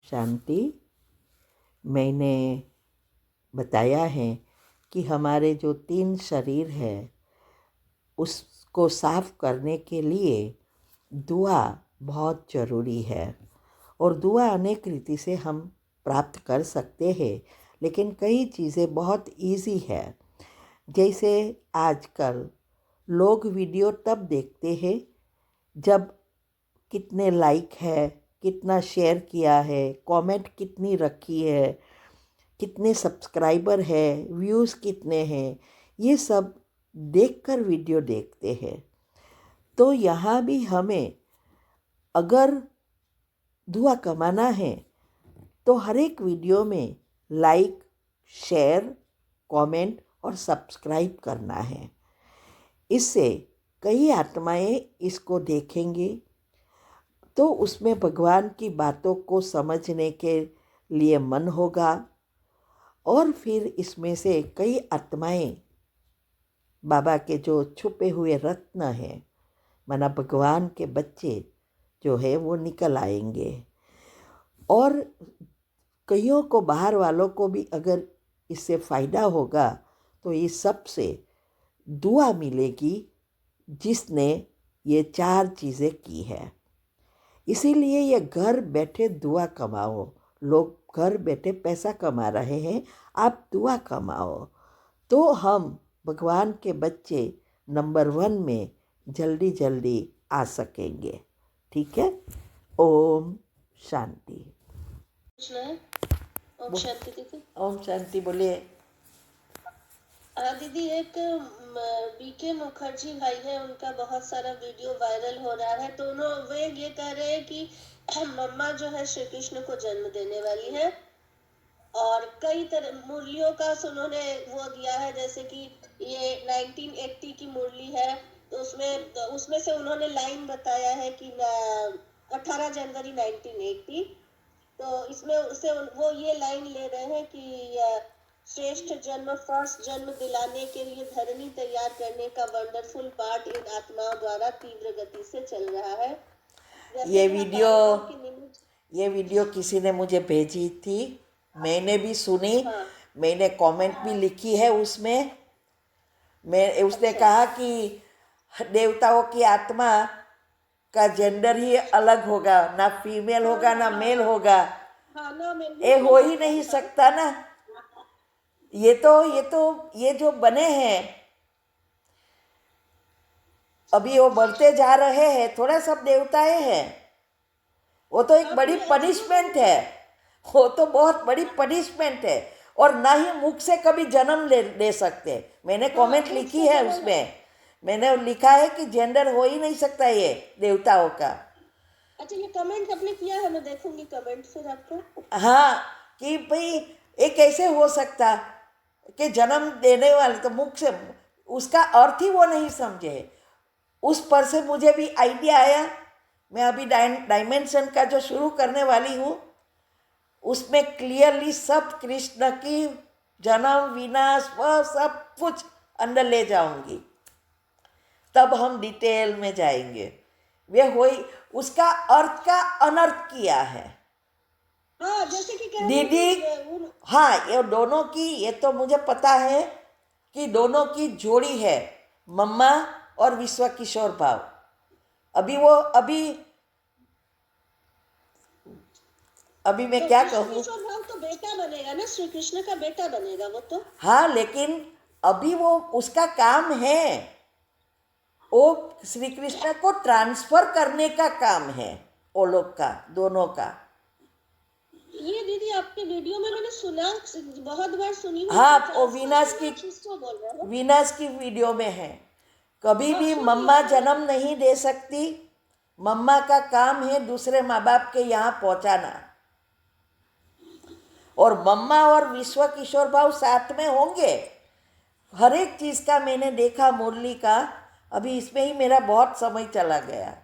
शांति। मैंने बताया है कि हमारे जो 3 शरीर है उसको साफ करने के लिए दुआ बहुत ज़रूरी है। और दुआ अनेक रीति से हम प्राप्त कर सकते हैं, लेकिन कई चीज़ें बहुत इजी है। जैसे आजकल लोग वीडियो तब देखते हैं जब कितने लाइक है, कितना शेयर किया है, कमेंट कितनी रखी है, कितने सब्सक्राइबर है, व्यूज़ कितने हैं, ये सब देखकर वीडियो देखते हैं। तो यहाँ भी हमें अगर दुआ कमाना है तो हर एक वीडियो में लाइक, शेयर, कमेंट और सब्सक्राइब करना है। इससे कई आत्माएं इसको देखेंगी तो उसमें भगवान की बातों को समझने के लिए मन होगा और फिर इसमें से कई आत्माएं बाबा के जो छुपे हुए रत्न हैं, माना भगवान के बच्चे जो है वो निकल आएंगे। और कईयों को, बाहर वालों को भी अगर इससे फ़ायदा होगा तो इस सब से दुआ मिलेगी जिसने ये 4 चीज़ें की है। इसीलिए ये घर बैठे दुआ कमाओ। लोग घर बैठे पैसा कमा रहे हैं, आप दुआ कमाओ तो हम भगवान के बच्चे नंबर 1 में जल्दी जल्दी आ सकेंगे। ठीक है। ओम शांति। ओम शांति दीदी। ओम शांति बोलिए। दीदी, एक बीके मुखर्जी भाई है, उनका बहुत सारा वीडियो वायरल हो रहा है। तो वे ये कह रहे हैं कि मम्मा जो है श्री कृष्ण को जन्म देने वाली है और कई तरह मुरलियों का उन्होंने वो दिया है, जैसे कि ये 1980 की मुरली है तो उसमें से उन्होंने लाइन बताया है कि 18 जनवरी 1980। तो इसमें उसे वो ये लाइन ले रहे हैं कि श्रेष्ठ जन्म, फर्स्ट जन्म दिलाने के लिए धरनी तैयार करने का वंडरफुल पार्ट इन आत्माओं द्वारा तीव्र गति से चल रहा है। ये वीडियो किसी ने मुझे भेजी थी, मैंने भी सुनी। हाँ। मैंने कमेंट भी लिखी है उसमें। उसने कहा कि देवताओं की आत्मा का जेंडर ही अलग होगा, ना फीमेल होगा ना मेल होगा। ये हो ही नहीं सकता ना। ये जो बने हैं अभी वो बढ़ते जा रहे हैं, थोड़ा सब देवताएं हैं। वो तो एक बड़ी पनिशमेंट है, वो तो बहुत बड़ी पनिशमेंट है। और ना ही मुख से कभी जन्म ले सकते। मैंने कमेंट लिखी है, उसमें मैंने लिखा है कि जेंडर हो ही नहीं सकता ये देवताओं का। अच्छा, ये कमेंट आपने किया है, मैं देखूंगी कमेंट फिर आपको। हाँ, कि भाई ये कैसे हो सकता कि जन्म देने वाले तो मुख से, उसका अर्थ ही वो नहीं समझे। उस पर से मुझे भी आइडिया आया। मैं अभी डायमेंशन का जो शुरू करने वाली हूँ उसमें क्लियरली सब कृष्ण की जन्म, विनाश, वह सब कुछ अंदर ले जाऊंगी। तब हम डिटेल में जाएंगे। वे होई उसका अर्थ का अनर्थ किया है। हाँ, जैसे कि दीदी, हाँ, ये दोनों की, ये तो मुझे पता है कि दोनों की जोड़ी है, मम्मा और विश्व किशोर भाव। अभी मैं क्या कहूँ। किशोर भाव तो बेटा बनेगा ना, श्री कृष्ण का बेटा बनेगा वो तो। हाँ, लेकिन अभी वो उसका काम है, वो श्री कृष्ण को ट्रांसफर करने का काम है, वो लोग का, दोनों का। ये दीदी आपके वीडियो में मैंने सुना, बहुत बार सुनी। हाँ, वो वीनस की वीडियो में है। कभी भी मम्मा जन्म नहीं दे सकती। मम्मा का काम है दूसरे माँ बाप के यहाँ पहुँचाना। और मम्मा और विश्व किशोर भाव साथ में होंगे। हर एक चीज़ का मैंने देखा, मुरली का। अभी इसमें ही मेरा बहुत समय चला गया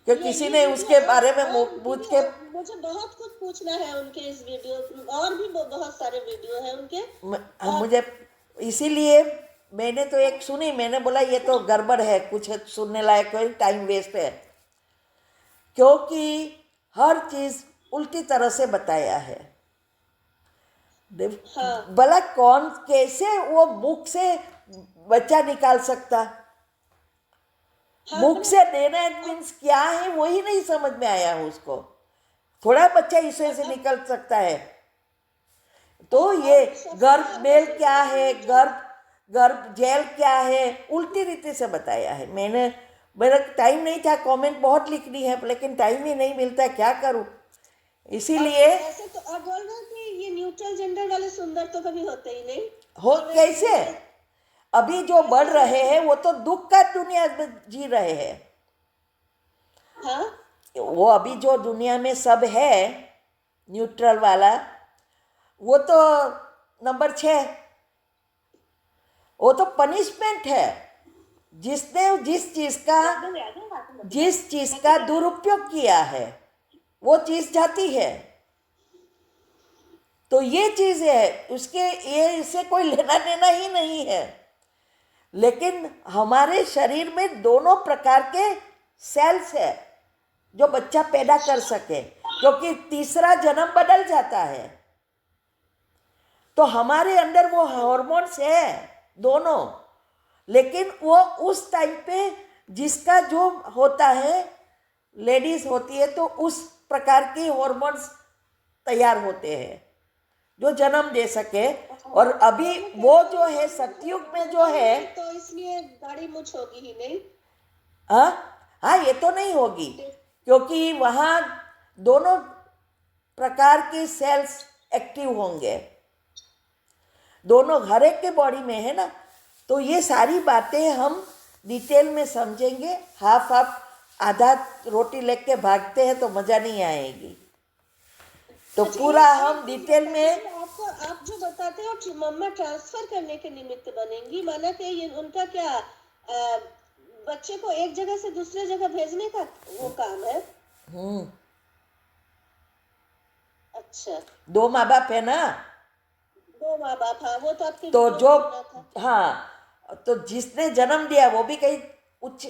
क्योंकि किसी ने उसके बारे में पूछ के, मुझे बहुत कुछ पूछना है उनके इस वीडियो, और भी बहुत सारे वीडियो हैं उनके। मुझे इसीलिए मैंने तो एक सुनी, मैंने बोला ये तो गड़बड़ है, कुछ सुनने लायक कोई टाइम वेस्ट है। क्योंकि हर चीज़ उल्टी तरह से बताया है। हाँ भला कौन कैसे वो मुख से बच्चा निकाल सकता? हाँ मुख से देना मीन्स क्या है वही नहीं समझ में आया उसको। थोड़ा बच्चा इसे से निकल सकता है। तो ये गर्भ मेल क्या है, गर्भ जेल क्या है, उल्टी रीति से बताया है। मेरा टाइम नहीं था, कमेंट बहुत लिखनी है लेकिन टाइम ही नहीं मिलता, क्या करूं। इसीलिए ऐसे तो आप बोल रहे हैं कि ये न्यूट्रल जेंडर वाले सुंदर तो कभी होते ही नहीं। हो कैसे? अभी जो बढ़ रहे हैं वो तो दुख का दुनिया में जी रहे हैं। हाँ वो अभी जो दुनिया में सब है न्यूट्रल वाला, वो तो नंबर 6, वो तो पनिशमेंट है। जिसने जिस चीज का दुरुपयोग किया है वो चीज जाती है। तो ये चीज है उसके, ये इससे कोई लेना देना ही नहीं है। लेकिन हमारे शरीर में दोनों प्रकार के सेल्स है जो बच्चा पैदा कर सके, क्योंकि तीसरा जन्म बदल जाता है। तो हमारे अंदर वो हार्मोन्स है दोनों, लेकिन वो उस टाइम पे जिसका जो होता है, लेडीज होती है तो उस प्रकार के हार्मोन्स तैयार होते हैं जो जन्म दे सके। और अभी वो जो है सतयुग में जो है, तो इसलिए दाढ़ी मूछ होगी ही नहीं। हाँ हाँ, ये तो नहीं होगी क्योंकि वहाँ दोनों प्रकार के सेल्स एक्टिव होंगे, दोनों हर एक के बॉडी में है ना। तो ये सारी बातें हम डिटेल में समझेंगे। हाफ हाफ आधा रोटी लेके भागते हैं तो मज़ा नहीं आएगी। तो अच्छा, पूरा ये हम डिटेल में, आपको आप जो बताते हो मम्मा ट्रांसफर करने के निमित्त बनेंगी, माना कि ये उनका क्या बच्चे को एक जगह से दूसरे जगह भेजने का वो काम है। अच्छा, 2 माँ बाप है ना, दो माँ बाप, हाँ वो तो आपके तो वीडियो जो, में सुना था। हाँ, तो जिसने जन्म दिया वो भी कहीं उच्च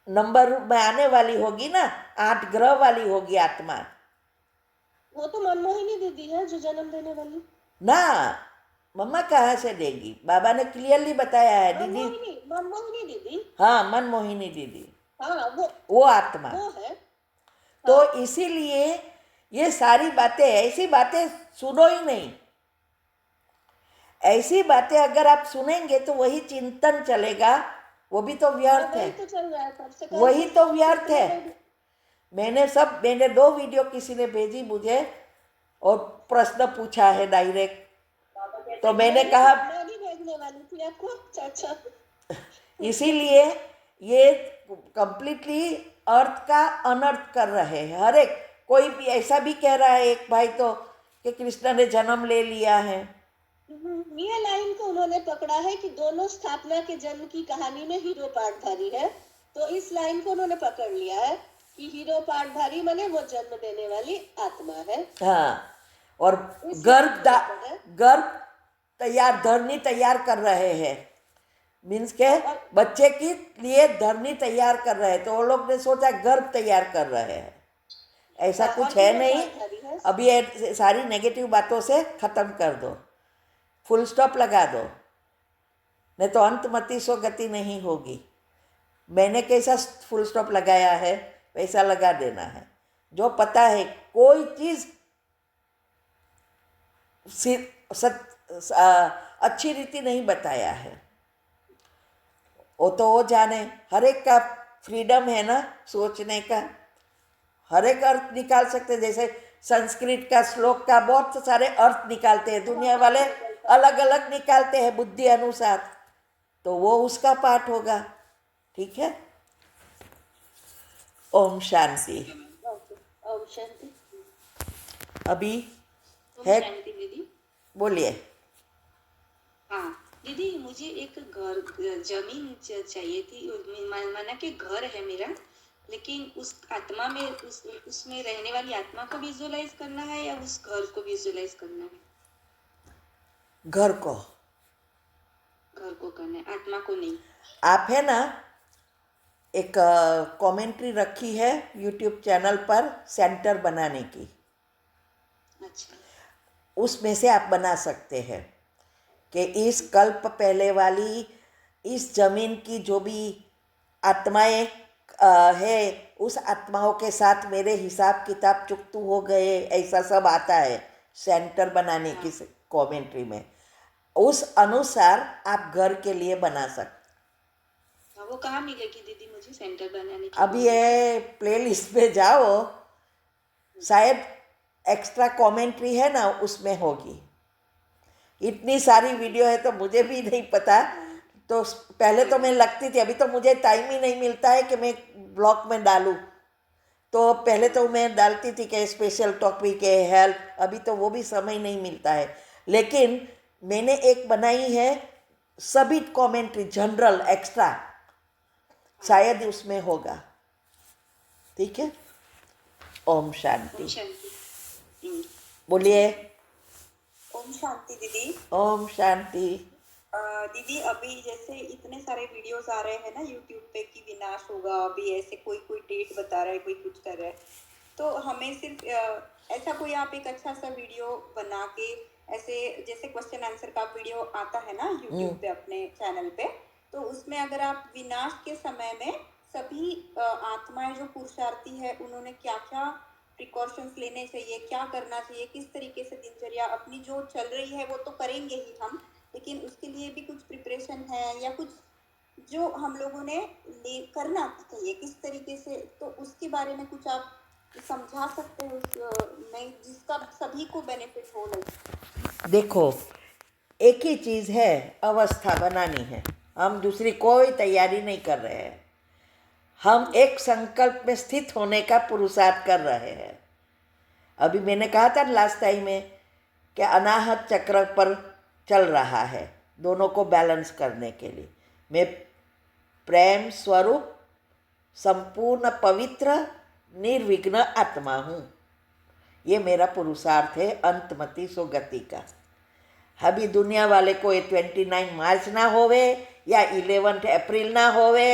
नंबर में आने वाली होगी ना, 8 ग्रह वाली होगी आत्मा वो तो मनमोहिनी दीदी है जो जन्म देने वाली। ना। मम्मा कहाँ से देगी? बाबा ने क्लियरली बताया है दीदी। मनमोहिनी दीदी, हाँ, मनमोहिनी दीदी, हाँ वो आत्मा। वो है। तो हाँ इसीलिए ये सारी बातें, ऐसी बातें सुनो ही नहीं। ऐसी बातें अगर आप सुनेंगे तो वही चिंतन चलेगा, वो भी तो व्यर्थ है। वही तो चल रहा है तब से कल वही से तो सब व्यर्थ है। कितने मैंने 2 वीडियो किसी ने भेजी मुझे और प्रश्न पूछा है डायरेक्ट, तो मैंने कहा मैं भी भेजने वाली थी आपको। अच्छा, इसीलिए ये कंप्लीटली अर्थ का अनर्थ कर रहे हैं। हर एक कोई भी ऐसा भी कह रहा है, एक भाई तो, कि कृष्ण ने जन्म ले लिया है। ये लाइन को उन्होंने पकड़ा है कि दोनों स्थापना के जन्म की कहानी में हीरो पार्टधारी है। तो इस लाइन को उन्होंने पकड़ लिया है कि हीरो पार्टधारी माने वो जन्म देने वाली आत्मा है। हाँ, और इस गर्भ लाइन को पकड़ा है। गर्भ तैयार, धरनी तैयार कर रहे हैं, मीन्स के बच्चे के लिए धरनी तैयार कर रहे हैं। तो वो लोग ने सोचा गर्भ तैयार कर रहे हैं, ऐसा हाँ, कुछ और है हीरो नहीं। पार्टधारी है। अभी ये सारी नेगेटिव बातों से ख़त्म कर दो, फुल स्टॉप लगा दो, नहीं तो अंतमति सो गति नहीं होगी। मैंने कैसा फुल स्टॉप लगाया है वैसा लगा देना है। जो पता है कोई चीज़ अच्छी रीति नहीं बताया है, वो तो वो जाने। हर एक का फ्रीडम है ना सोचने का, हर एक अर्थ निकाल सकते हैं। जैसे संस्कृत का श्लोक का बहुत सारे अर्थ निकालते हैं, दुनिया वाले अलग अलग निकालते हैं बुद्धि अनुसार, तो वो उसका पाठ होगा। ठीक है, ओम शांति। ओम शांति। अभी ओम है, शांति दीदी। बोलिए। हाँ दीदी, मुझे एक घर जमीन चाहिए थी। माना कि घर है मेरा, लेकिन उस आत्मा में उसमें रहने वाली आत्मा को विजुअलाइज करना है या उस घर को विजुअलाइज करना है? घर को, घर को करना है, आत्मा को नहीं। आप है ना, एक कमेंट्री रखी है यूट्यूब चैनल पर सेंटर बनाने की, अच्छा। उसमें से आप बना सकते हैं कि इस कल्प पहले वाली इस जमीन की जो भी आत्माएं है, उस आत्माओं के साथ मेरे हिसाब किताब चुकतू हो गए, ऐसा सब आता है सेंटर बनाने की कमेंट्री में। उस अनुसार आप घर के लिए बना सकते। हाँ, वो कहाँ मिलेगी दीदी मुझे सेंटर बनाने की? अभी ये प्लेलिस्ट पे जाओ, शायद एक्स्ट्रा कमेंट्री है ना, उसमें होगी। इतनी सारी वीडियो है तो मुझे भी नहीं पता। तो पहले तो मैं लगती थी, अभी तो मुझे टाइम ही नहीं मिलता है कि मैं ब्लॉग में डालूं। तो पहले तो मैं डालती थी कि स्पेशल टॉपिक है, हेल्थ, अभी तो वो भी समय नहीं मिलता है। लेकिन मैंने एक बनाई है सभी कमेंट्री जनरल एक्स्ट्रा, शायद उसमें होगा। ठीक है। ओम ओम शांति। शांति। हम्म। बोलिए। ओम शांति दीदी। ओम शांति। दीदी अभी जैसे इतने सारे वीडियोस आ रहे हैं ना यूट्यूब पे कि विनाश होगा, अभी ऐसे कोई कोई डेट बता रहा है, कोई कुछ कर रहा है, तो हमें सिर्फ ऐसा कोई आप एक अच्छा सा वीडियो बना के, ऐसे जैसे क्वेश्चन आंसर का वीडियो आता है ना यूट्यूब पे अपने चैनल पे, तो उसमें अगर आप विनाश के समय में सभी आत्माएं जो पुरुषार्थी है उन्होंने क्या क्या प्रिकॉशंस लेने चाहिए, क्या करना चाहिए, किस तरीके से दिनचर्या अपनी जो चल रही है वो तो करेंगे ही हम, लेकिन उसके लिए भी कुछ प्रिपरेशन है या कुछ जो हम लोगों ने करना चाहिए किस तरीके से, तो उसके बारे में कुछ आप समझा सकते हो नहीं, जिसका सभी को बेनिफिट हो। नहीं, देखो, एक ही चीज़ है, अवस्था बनानी है। हम दूसरी कोई तैयारी नहीं कर रहे हैं। हम एक संकल्प में स्थित होने का पुरुषार्थ कर रहे हैं। अभी मैंने कहा था लास्ट टाइम में कि अनाहत चक्र पर चल रहा है, दोनों को बैलेंस करने के लिए। मैं प्रेम स्वरूप संपूर्ण पवित्र निर्विघ्न आत्मा हूँ। ये मेरा पुरुषार्थ है अंतमति सो गति का। अभी दुनिया वाले को ये 29 मार्च ना होवे या 11 अप्रैल ना होवे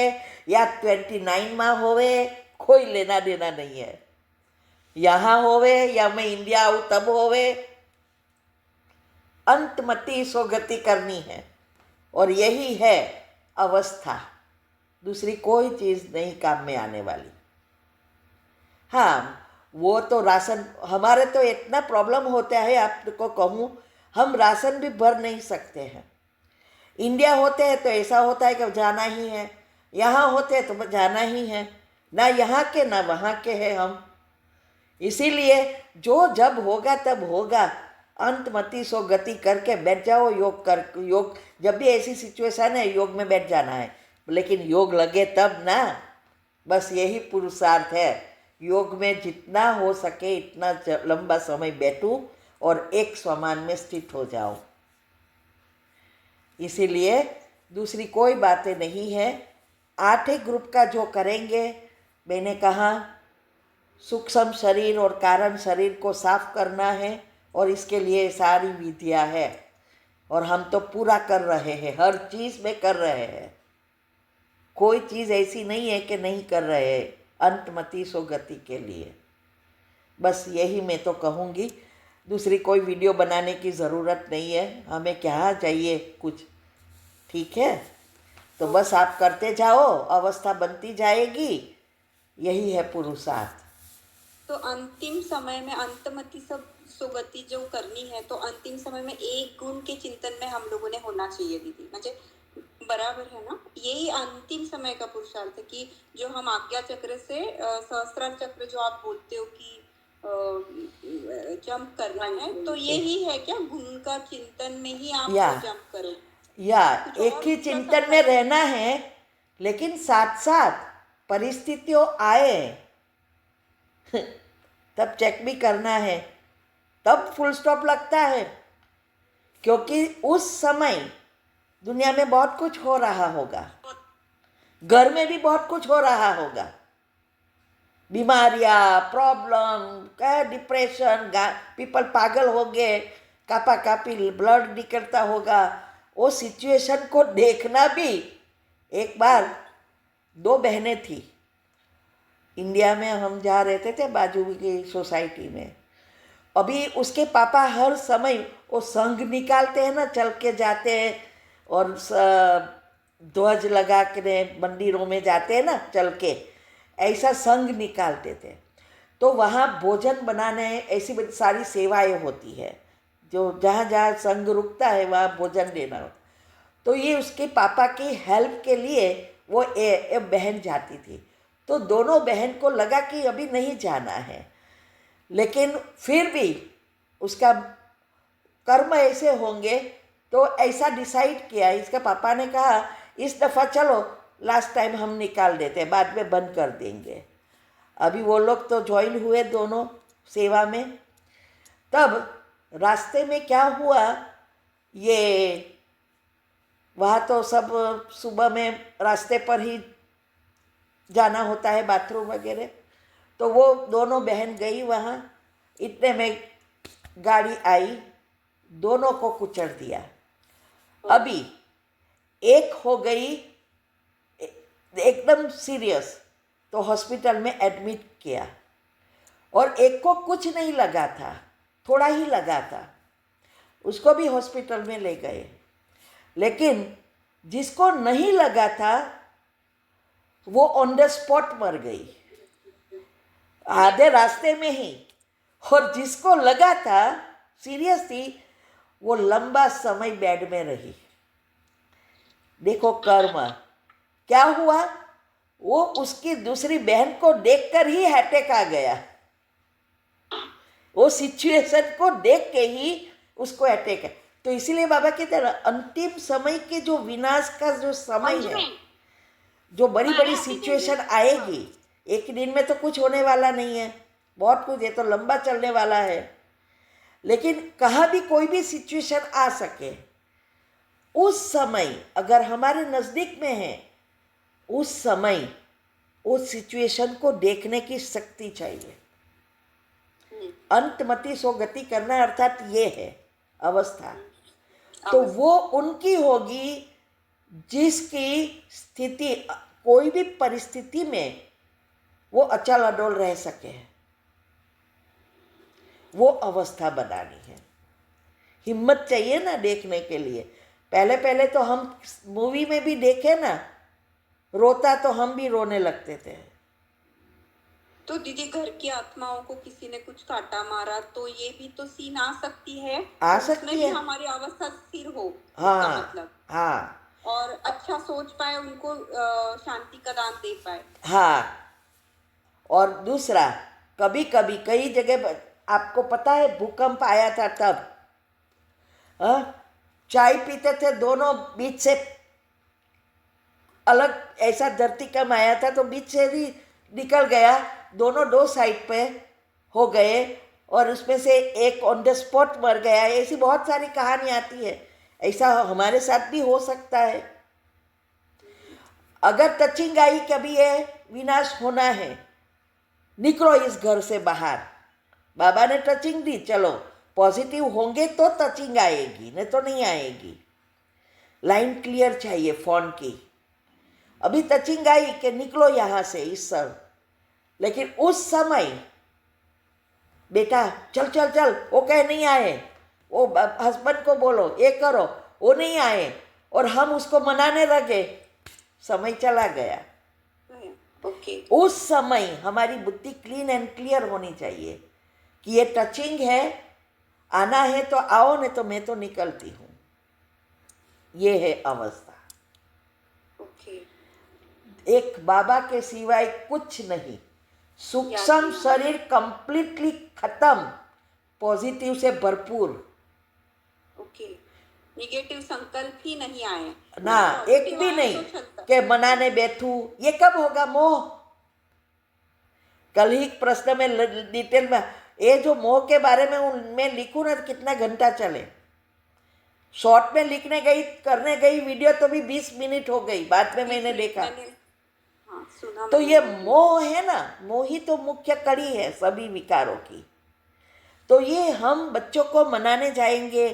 या 29 में होवे, कोई लेना देना नहीं है। यहाँ होवे या मैं इंडिया आऊँ तब होवे, अंतमति सो गति करनी है। और यही है अवस्था, दूसरी कोई चीज़ नहीं काम में आने वाली। हाँ, वो तो राशन, हमारे तो इतना प्रॉब्लम होता है, आपको कहूँ, हम राशन भी भर नहीं सकते हैं। इंडिया होते हैं तो ऐसा होता है कि जाना ही है, यहाँ होते हैं तो जाना ही है, ना यहाँ के ना वहाँ के हैं हम। इसीलिए जो जब होगा तब होगा, अंतमति सो गति करके बैठ जाओ। योग जब भी ऐसी सिचुएशन है योग में बैठ जाना है, लेकिन योग लगे तब ना। बस यही पुरुषार्थ है, योग में जितना हो सके इतना लंबा समय बैठूं और एक समान में स्थित हो जाओ। इसीलिए दूसरी कोई बातें नहीं है। 8 ग्रुप का जो करेंगे, मैंने कहा सूक्ष्म शरीर और कारण शरीर को साफ करना है, और इसके लिए सारी विधियाँ है, और हम तो पूरा कर रहे हैं, हर चीज़ में कर रहे हैं। कोई चीज़ ऐसी नहीं है कि नहीं कर रहे हैं अंतमति सो गति के लिए। बस यही मैं तो कहूँगी, दूसरी कोई वीडियो बनाने की ज़रूरत नहीं है, हमें क्या चाहिए कुछ। ठीक है, तो बस आप करते जाओ, अवस्था बनती जाएगी, यही है पुरुषार्थ। तो अंतिम समय में अंतमति सब सुगति जो करनी है, तो अंतिम समय में एक गुण के चिंतन में हम लोगों ने होना चाहिए दीदी, मुझे बराबर है ना? यही अंतिम समय का पुरुषार्थ है कि जो हम आज्ञा चक्र से सहस्त्रार चक्र जो आप बोलते हो कि जंप करना है, तो यही है क्या? गुण का चिंतन में ही आप जंप करो या एक ही चिंतन में रहना है, लेकिन साथ साथ परिस्थितियों आए तब चेक भी करना है, तब फुल स्टॉप लगता है। क्योंकि उस समय दुनिया में बहुत कुछ हो रहा होगा, घर में भी बहुत कुछ हो रहा होगा, बीमारियां, प्रॉब्लम, क्या डिप्रेशन, पीपल पागल हो गए, कापा कापी ब्लड निकलता होगा। वो सिचुएशन को देखना भी एक बार 2 बहनें थी। इंडिया में हम जहाँ रहते थे बाजू की सोसाइटी में, अभी उसके पापा हर समय वो संग निकालते हैं ना, चल के जाते हैं और ध्वज लगा के मंदिरों में जाते हैं ना चल के, ऐसा संग निकालते थे। तो वहाँ भोजन बनाने ऐसी बड़ी सारी सेवाएं होती है, जो जहाँ जहाँ संग रुकता है वहाँ भोजन देना होता। तो ये उसके पापा की हेल्प के लिए वो ए बहन जाती थी। तो दोनों बहन को लगा कि अभी नहीं जाना है, लेकिन फिर भी उसका कर्म ऐसे होंगे तो ऐसा डिसाइड किया। इसका पापा ने कहा इस दफ़ा चलो लास्ट टाइम हम निकाल देते हैं, बाद में बंद कर देंगे। अभी वो लोग तो ज्वाइन हुए दोनों सेवा में। तब रास्ते में क्या हुआ, ये वहाँ तो सब सुबह में रास्ते पर ही जाना होता है बाथरूम वगैरह। तो वो दोनों बहन गई वहाँ, इतने में गाड़ी आई, दोनों को कुचल दिया। अभी एक हो गई एकदम सीरियस, तो हॉस्पिटल में एडमिट किया, और एक को कुछ नहीं लगा था, थोड़ा ही लगा था, उसको भी हॉस्पिटल में ले गए। लेकिन जिसको नहीं लगा था वो ऑन द स्पॉट मर गई, आधे रास्ते में ही। और जिसको लगा था सीरियस थी, वो लंबा समय बेड में रही। देखो कर्म क्या हुआ, वो उसकी दूसरी बहन को देखकर ही अटैक आ गया। वो सिचुएशन को देख के ही उसको अटैक है। तो इसीलिए बाबा कहते हैं अंतिम समय के जो विनाश का जो समय है, जो बड़ी बड़ी सिचुएशन आएगी, एक दिन में तो कुछ होने वाला नहीं है, बहुत कुछ, ये तो लंबा चलने वाला है। लेकिन कहाँ भी कोई भी सिचुएशन आ सके, उस समय अगर हमारे नज़दीक में है, उस समय उस सिचुएशन को देखने की शक्ति चाहिए। अंतमति सो गति करना, अर्थात ये है अवस्था। तो वो उनकी होगी जिसकी स्थिति कोई भी परिस्थिति में वो अचल अडोल रह सके, वो अवस्था बनानी है। हिम्मत चाहिए ना देखने के लिए। पहले पहले तो हम मूवी में भी देखे ना, रोता तो हम भी रोने लगते थे। तो दीदी घर की आत्माओं को किसी ने कुछ काटा मारा तो ये भी तो सीन आ सकती है, आ तो सकती उसमें भी है। हमारी अवस्था स्थिर हो, हाँ इसका मतलब, हाँ और अच्छा सोच पाए, उनको शांति का दान दे पाए। हाँ। और दूसरा, कभी कभी कई जगह आपको पता है भूकंप आया था तब, चाय पीते थे दोनों, बीच से अलग ऐसा धरती कम आया था तो बीच से भी निकल गया, दोनों 2 साइड पे हो गए, और उसमें से एक ऑन द स्पॉट मर गया। ऐसी बहुत सारी कहानी आती है, ऐसा हमारे साथ भी हो सकता है। अगर टचिंग आई कभी है विनाश होना है, निकलो इस घर से बाहर। बाबा ने टचिंग दी, चलो पॉजिटिव होंगे तो टचिंग आएगी, नहीं तो नहीं आएगी। लाइन क्लियर चाहिए फोन की। अभी टचिंग आई कि निकलो यहाँ से इस सब, लेकिन उस समय बेटा चल चल चल, वो कहे नहीं आए, वो हस्बैंड को बोलो ये करो, वो नहीं आए, और हम उसको मनाने लगे, समय चला गया। ओके। उस समय हमारी बुद्धि क्लीन एंड क्लियर होनी चाहिए कि ये टचिंग है, आना है तो आओ, नहीं तो मैं तो निकलती हूँ। ये है अवस्था। ओके। एक बाबा के सिवाय कुछ नहीं। सूक्ष्म शरीर कंप्लीटली खत्म, पॉजिटिव से भरपूर। ओके। निगेटिव संकल्प ही नहीं आए ना, एक भी नहीं कि मनाने बैठूं। ये कब होगा मोह? कल ही प्रश्न में डिटेल में ये जो मोह के बारे में मैं लिखूं ना, कितना घंटा चले। शॉर्ट में लिखने गई, करने गई वीडियो तो भी 20 मिनट हो गई, बाद में मैंने देखा। तो ये मोह है ना, मोह ही तो मुख्य कड़ी है सभी विकारों की। तो ये हम बच्चों को मनाने जाएंगे,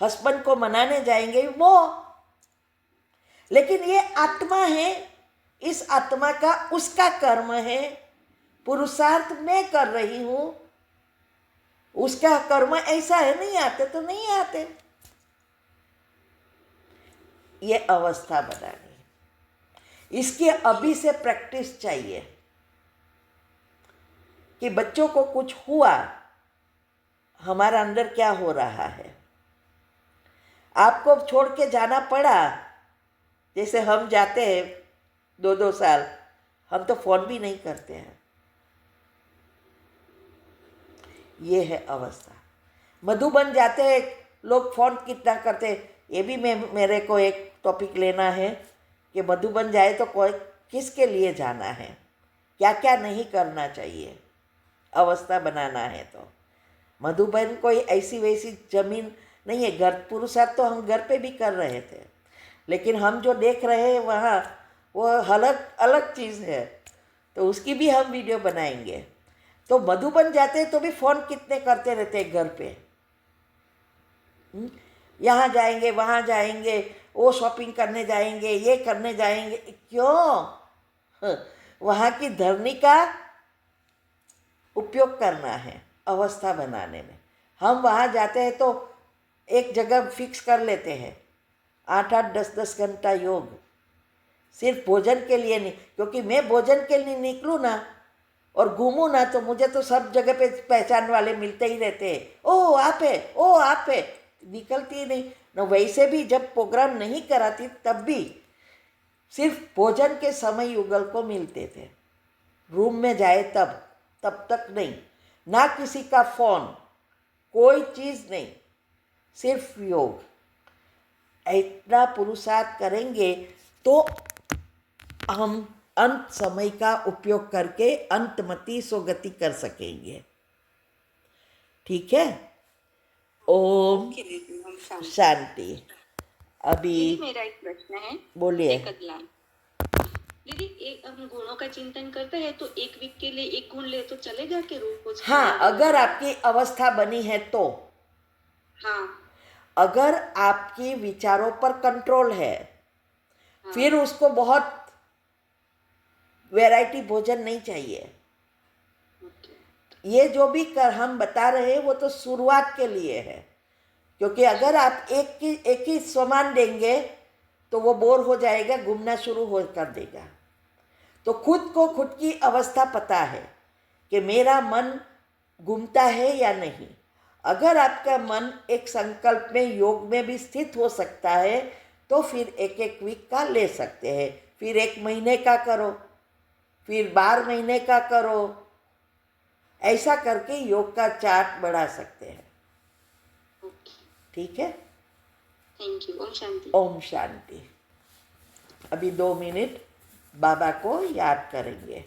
हस्बैंड को मनाने जाएंगे, मोह। लेकिन ये आत्मा है, इस आत्मा का उसका कर्म है, पुरुषार्थ मैं कर रही हूँ, उसका कर्म ऐसा है, नहीं आते तो नहीं आते। ये अवस्था बनानी है। इसकी अभी से प्रैक्टिस चाहिए कि बच्चों को कुछ हुआ, हमारा अंदर क्या हो रहा है। आपको छोड़ के जाना पड़ा, जैसे हम जाते हैं 2-2 साल, हम तो फोन भी नहीं करते हैं। ये है अवस्था। मधुबन जाते हैं लोग, फोन कितना करते हैं। ये भी मेरे को एक टॉपिक लेना है कि मधुबन जाए तो कोई किसके लिए जाना है, क्या क्या नहीं करना चाहिए। अवस्था बनाना है तो मधुबन कोई ऐसी वैसी जमीन नहीं है। घर पुरुषार्थ तो हम घर पे भी कर रहे थे, लेकिन हम जो देख रहे हैं वहाँ वो अलग अलग चीज़ है, तो उसकी भी हम वीडियो बनाएंगे। तो मधुबन जाते हैं तो भी फ़ोन कितने करते रहते हैं घर पे। यहाँ जाएंगे, वहाँ जाएंगे, वो शॉपिंग करने जाएंगे, ये करने जाएंगे। क्यों? वहाँ की धरनी का उपयोग करना है अवस्था बनाने में। हम वहाँ जाते हैं तो एक जगह फिक्स कर लेते हैं 8-8, 10-10 घंटा योग, सिर्फ भोजन के लिए नहीं। क्योंकि मैं भोजन के लिए निकलूँ ना और घूमूँ ना तो मुझे तो सब जगह पे पहचान वाले मिलते ही रहते हैं। ओ आप है, ओ आप है, निकलती ही नहीं न। वैसे भी जब प्रोग्राम नहीं कराती तब भी सिर्फ भोजन के समय युगल को मिलते थे। रूम में जाए तब तक नहीं, ना किसी का फ़ोन, कोई चीज़ नहीं, सिर्फ योग। इतना पुरुषार्थ करेंगे तो हम अंत समय का उपयोग करके अंतमति सोगति कर सकेंगे। ठीक है? ओम शांति। अभी दीदी मेरा एक प्रश्न है। बोलिए। एक अगला दीदी, एक हम गुणों का चिंतन करते हैं तो एक वीक के लिए एक गुण ले तो चलेगा कि रोज? हाँ, अगर आपकी अवस्था बनी है तो। हाँ। अगर आपकी विचारों पर कंट्रोल है, हाँ। फिर उसको बहुत वैरायटी भोजन नहीं चाहिए। ये जो भी हम बता रहे हैं वो तो शुरुआत के लिए है। क्योंकि अगर आप एक ही सामान देंगे तो वो बोर हो जाएगा, घूमना शुरू हो कर देगा। तो खुद को खुद की अवस्था पता है कि मेरा मन घूमता है या नहीं। अगर आपका मन एक संकल्प में, योग में भी स्थित हो सकता है तो फिर एक वीक का ले सकते हैं, फिर 1 महीने का करो, फिर 12 महीने का करो। ऐसा करके योग का चार्ट बढ़ा सकते हैं। ठीक है? Thank you. ओम शांति। ओम शांति। अभी 2 मिनट बाबा को याद करेंगे।